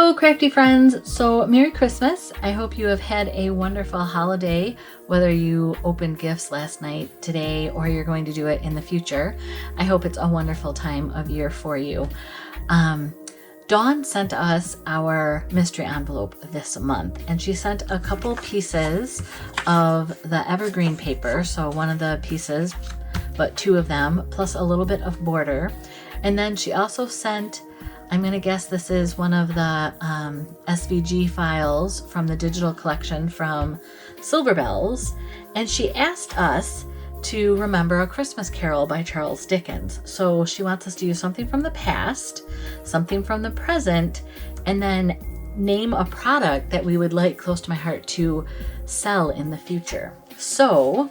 Hello crafty friends! So Merry Christmas! I hope you have had a wonderful holiday, whether you opened gifts last night, today, or you're going to do it in the future. I hope it's a wonderful time of year for you. Dawn sent us our mystery envelope this month, and she sent a couple pieces of the evergreen paper, so one of the pieces, but two of them, plus a little bit of border. And then she also sent, I'm going to guess this is one of the SVG files from the digital collection from Silver Bells, and she asked us to remember A Christmas Carol by Charles Dickens. So she wants us to use something from the past, something from the present, and then name a product that we would like close to my heart to sell in the future. So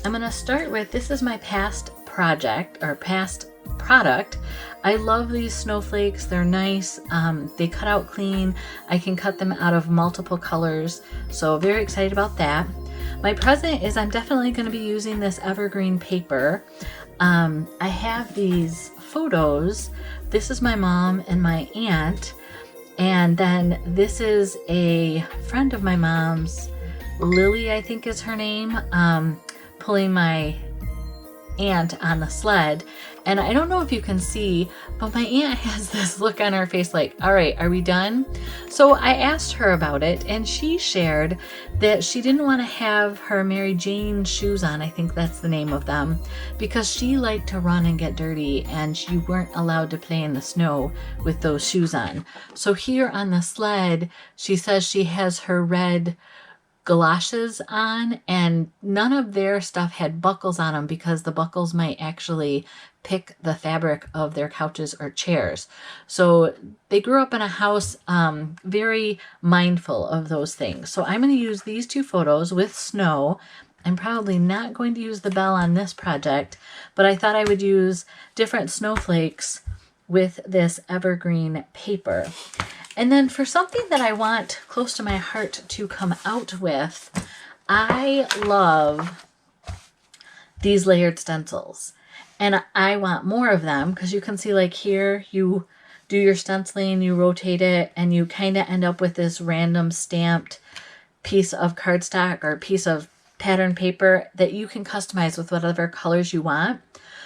I'm going to start with, this is my past project or past product. I love these snowflakes. They're nice. They cut out clean. I can cut them out of multiple colors. So very excited about that. My present is I'm definitely going to be using this evergreen paper. I have these photos. This is my mom and my aunt. And then this is a friend of my mom's, Lily, I think is her name, pulling my aunt on the sled. And I don't know if you can see, but my aunt has this look on her face like, all right, are we done? So I asked her about it, and she shared that she didn't want to have her Mary Jane shoes on, I think that's the name of them, because she liked to run and get dirty, and she weren't allowed to play in the snow with those shoes on. So here on the sled, she says she has her red galoshes on, and none of their stuff had buckles on them because the buckles might actually pick the fabric of their couches or chairs. So they grew up in a house very mindful of those things. So I'm going to use these two photos with snow. I'm probably not going to use the bell on this project, but I thought I would use different snowflakes with this evergreen paper. And then for something that I want close to my heart to come out with, I love these layered stencils. And I want more of them because you can see, like, here you do your stenciling, you rotate it, and you kind of end up with this random stamped piece of cardstock or piece of pattern paper that you can customize with whatever colors you want.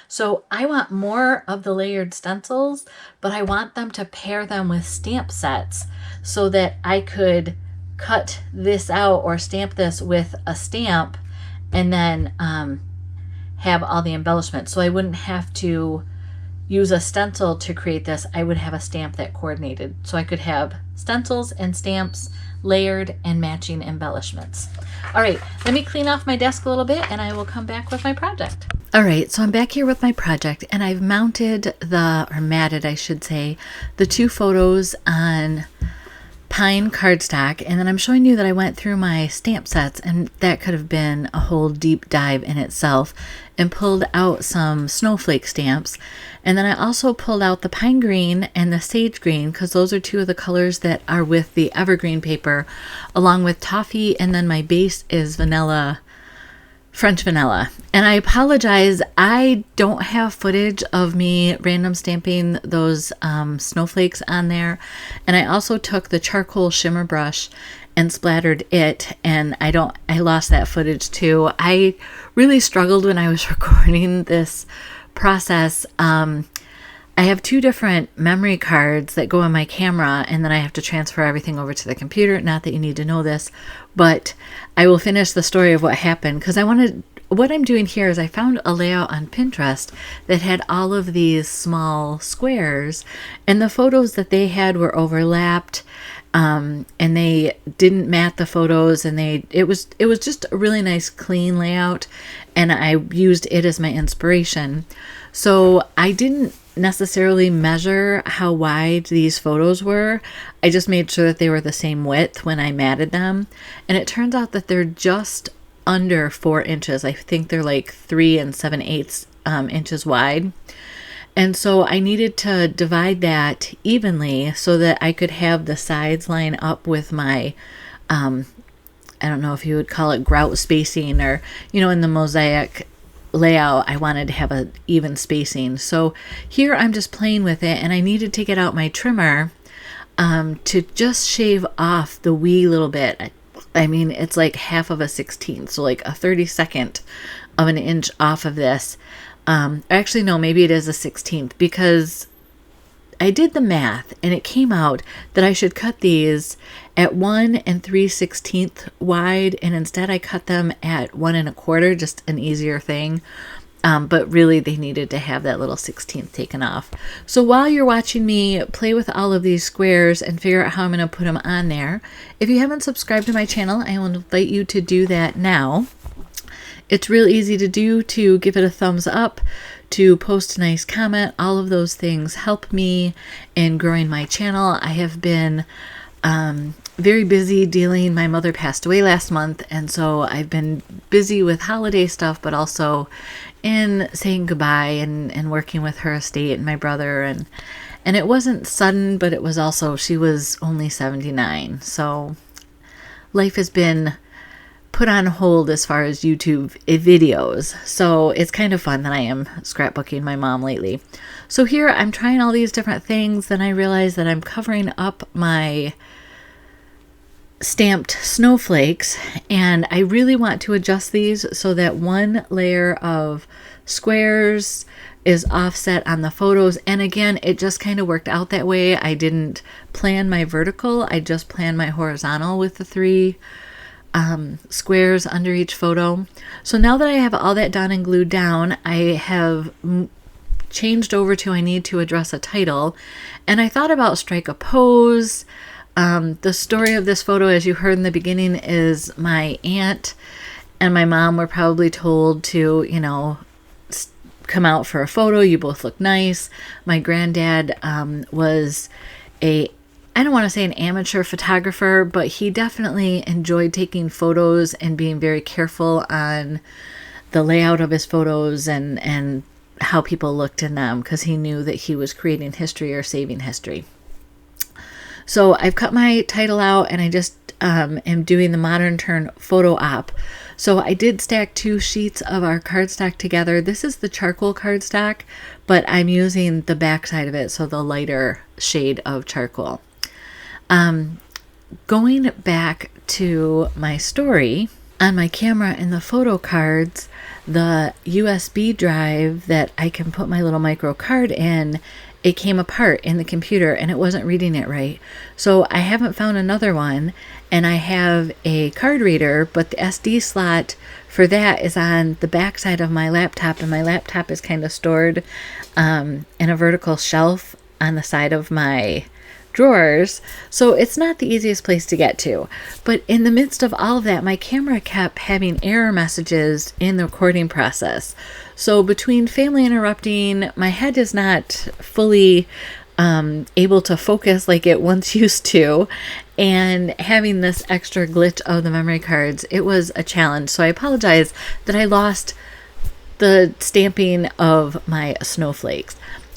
So I want more of the layered stencils, but I want them to pair them with stamp sets so that I could cut this out or stamp this with a stamp and then have all the embellishments. So I wouldn't have to use a stencil to create this. I would have a stamp that coordinated. So I could have stencils and stamps layered and matching embellishments. All right, let me clean off my desk a little bit and I will come back with my project. All right, so I'm back here with my project, and I've mounted or matted, I should say, the two photos on pine cardstock, and then I'm showing you that I went through my stamp sets, and that could have been a whole deep dive in itself, and pulled out some snowflake stamps. And then I also pulled out the pine green and the sage green because those are two of the colors that are with the evergreen paper, along with toffee, and then my base is vanilla, French vanilla. And I apologize, I don't have footage of me random stamping those snowflakes on there. And I also took the charcoal shimmer brush and splattered it, and I lost that footage too. I really struggled when I was recording this process. I have two different memory cards that go on my camera, and then I have to transfer everything over to the computer. Not that you need to know this, but I will finish the story of what happened because what I'm doing here is I found a layout on Pinterest that had all of these small squares, and the photos that they had were overlapped, and they didn't mat the photos, and it was just a really nice clean layout, and I used it as my inspiration. So I didn't necessarily measure how wide these photos were. I just made sure that they were the same width when I matted them, and it turns out that they're just under 4 inches. I think they're like 3 7/8 inches wide. And so I needed to divide that evenly so that I could have the sides line up with my I don't know if you would call it grout spacing, or in the mosaic layout I wanted to have an even spacing. So here I'm just playing with it, and I needed to get out my trimmer to just shave off the wee little bit. I mean, it's like half of a 16th, so like a 32nd of an inch off of this. Actually, no, maybe it is a 16th, because I did the math and it came out that I should cut these at 1 3/16 wide, and instead I cut them at 1 1/4, just an easier thing. But really they needed to have that little 16th taken off. So while you're watching me play with all of these squares and figure out how I'm going to put them on there, if you haven't subscribed to my channel, I will invite you to do that now. It's real easy to do, to give it a thumbs up, to post a nice comment. All of those things help me in growing my channel. I have been very busy dealing. My mother passed away last month, and so I've been busy with holiday stuff, but also in saying goodbye and working with her estate and my brother. And it wasn't sudden, but it was also, she was only 79. So life has been put on hold as far as YouTube videos. So it's kind of fun that I am scrapbooking my mom lately. So here I'm trying all these different things. Then I realize that I'm covering up my stamped snowflakes, and I really want to adjust these so that one layer of squares is offset on the photos. And again, it just kind of worked out that way. I didn't plan my vertical, I just planned my horizontal with the 3 squares under each photo. So now that I have all that done and glued down, I have changed over to I need to address a title, and I thought about strike a pose. The story of this photo, as you heard in the beginning, is my aunt and my mom were probably told to, you know, come out for a photo. You both look nice. My granddad was I don't want to say an amateur photographer, but he definitely enjoyed taking photos and being very careful on the layout of his photos and how people looked in them, because he knew that he was creating history or saving history. So I've cut my title out, and I just am doing the Modern Turn photo op. So I did stack 2 sheets of our cardstock together. This is the charcoal cardstock, but I'm using the back side of it, so the lighter shade of charcoal. Going back to my story, on my camera and the photo cards, the USB drive that I can put my little micro card in, it came apart in the computer and it wasn't reading it right. So I haven't found another one, and I have a card reader, but the SD slot for that is on the back side of my laptop, and my laptop is kind of stored in a vertical shelf on the side of my drawers, so it's not the easiest place to get to. But in the midst of all of that, my camera kept having error messages in the recording process. So between family interrupting, my head is not fully able to focus like it once used to, and having this extra glitch of the memory cards, it was a challenge. So I apologize that I lost the stamping of my snowflakes.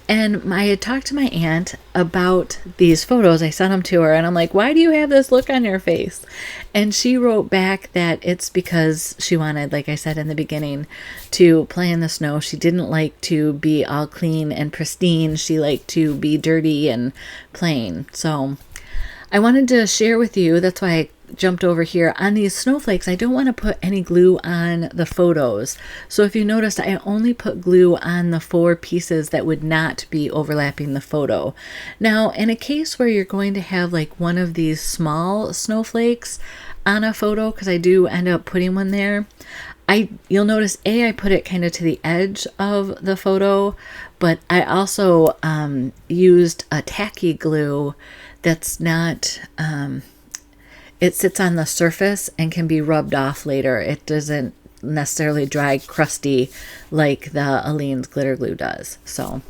And I had talked to my aunt about these photos. I sent them to her, and I'm like, why do you have this look on your face? And she wrote back that it's because she wanted, like I said in the beginning, to play in the snow. She didn't like to be all clean and pristine. She liked to be dirty and plain. So I wanted to share with you, that's why I jumped over here on these snowflakes. I don't want to put any glue on the photos. So if you noticed, I only put glue on the 4 pieces that would not be overlapping the photo. Now, in a case where you're going to have like one of these small snowflakes on a photo, because I do end up putting one there, you'll notice I put it kind of to the edge of the photo, but I also used a tacky glue that's not it sits on the surface and can be rubbed off later. It doesn't necessarily dry crusty like the Aleene's glitter glue does. So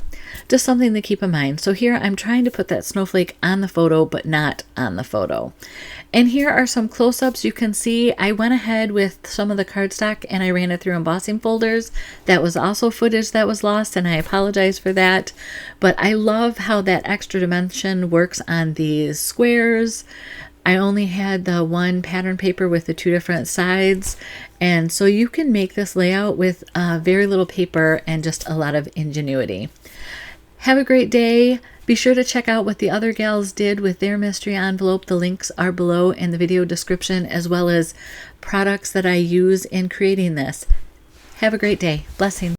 just something to keep in mind. So here I'm trying to put that snowflake on the photo, but not on the photo. And here are some close-ups. You can see I went ahead with some of the cardstock and I ran it through embossing folders. That was also footage that was lost, and I apologize for that. But I love how that extra dimension works on these squares. I only had the 1 pattern paper with the 2 different sides, and so you can make this layout with very little paper and just a lot of ingenuity. Have a great day. Be sure to check out what the other gals did with their mystery envelope. The links are below in the video description, as well as products that I use in creating this. Have a great day. Blessings.